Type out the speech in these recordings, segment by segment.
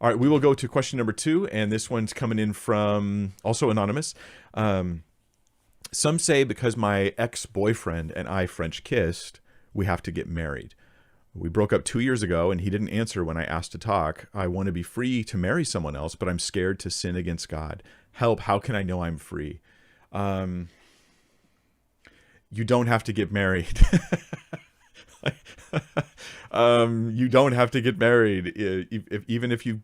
All right, we will go to question number 2, and this one's coming in from also anonymous. Some say because my ex-boyfriend and I French kissed, we have to get married. We broke up 2 years ago, and he didn't answer when I asked to talk. I want to be free to marry someone else, but I'm scared to sin against God. Help! How can I know I'm free? You don't have to get married. You don't have to get married. Even if you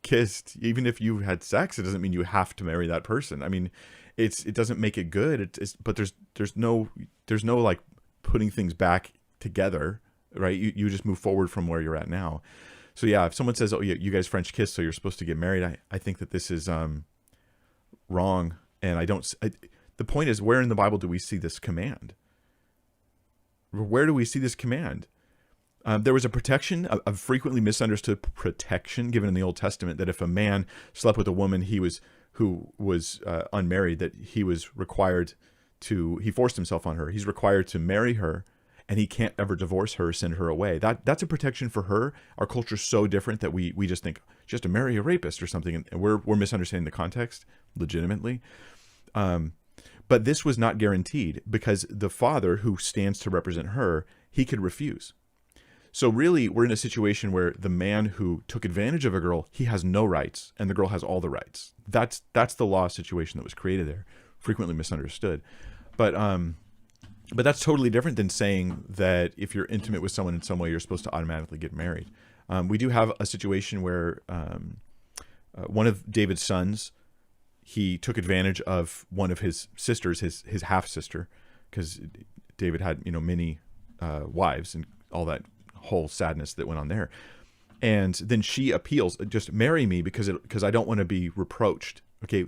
kissed, even if you had sex, it doesn't mean you have to marry that person. I mean, it doesn't make it good. But there's no like putting things back together, right? You just move forward from where you're at now. So yeah, if someone says, "Oh, you guys French kiss, so you're supposed to get married," I think that this is wrong. And the point is, where in the Bible do we see this command? Where do we see this command? There was a protection, a frequently misunderstood protection given in the Old Testament, that if a man slept with a woman who was unmarried, that he forced himself on her. He's required to marry her, and he can't ever divorce her or send her away. That's a protection for her. Our culture's so different that we just think just to marry a rapist or something, and we're misunderstanding the context legitimately. But this was not guaranteed, because the father who stands to represent her, he could refuse. So really, we're in a situation where the man who took advantage of a girl, he has no rights, and the girl has all the rights. That's the law situation that was created there, frequently misunderstood. But that's totally different than saying that if you're intimate with someone in some way, you're supposed to automatically get married. We do have a situation where one of David's sons, he took advantage of one of his sisters, his half sister, because David had many wives and all that whole sadness that went on there. And then she appeals, just marry me because I don't want to be reproached. Okay,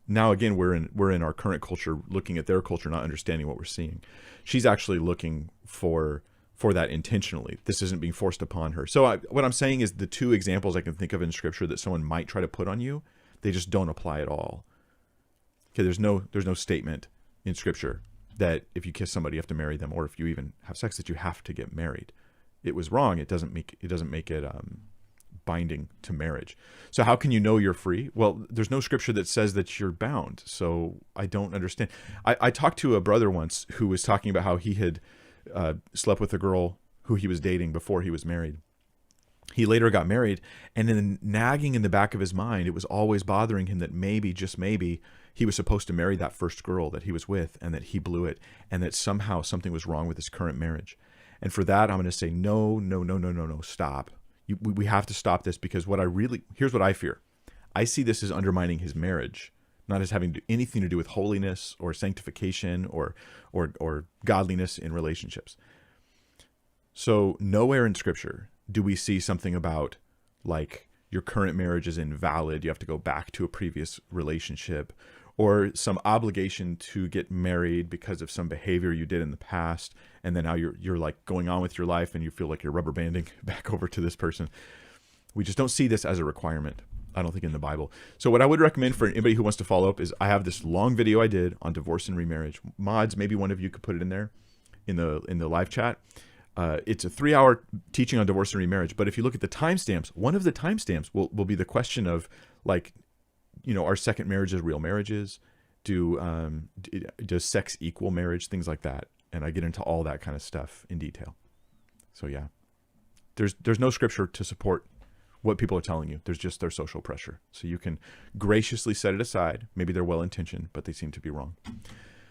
now again we're in our current culture, looking at their culture, not understanding what we're seeing. She's actually looking for that intentionally. This isn't being forced upon her. So what I'm saying is, the two examples I can think of in Scripture that someone might try to put on you, they just don't apply at all. Okay, there's no statement in Scripture that if you kiss somebody you have to marry them, or if you even have sex that you have to get married. It was wrong. It doesn't make it binding to marriage. So how can you know you're free? Well, there's no Scripture that says that you're bound. So I don't understand. I talked to a brother once who was talking about how he had slept with a girl who he was dating before he was married. He later got married, and then nagging in the back of his mind, it was always bothering him that maybe, just maybe, he was supposed to marry that first girl that he was with, and that he blew it, and that somehow something was wrong with his current marriage. And for that, I'm going to say, no, stop. We have to stop this, because here's what I fear. I see this as undermining his marriage, not as having anything to do with holiness or sanctification or godliness in relationships. So nowhere in Scripture do we see something about, like, your current marriage is invalid, you have to go back to a previous relationship, or some obligation to get married because of some behavior you did in the past, and then now you're like going on with your life and you feel like you're rubber banding back over to this person. We just don't see this as a requirement, I don't think, in the Bible. So what I would recommend for anybody who wants to follow up is, I have this long video I did on divorce and remarriage. Mods, maybe one of you could put it in there in the live chat. It's a 3-hour teaching on divorce and remarriage. But if you look at the timestamps, one of the timestamps will be the question of, like, are second marriages real marriages? Does sex equal marriage? Things like that. And I get into all that kind of stuff in detail. So yeah, there's no Scripture to support what people are telling you. There's just their social pressure. So you can graciously set it aside. Maybe they're well-intentioned, but they seem to be wrong.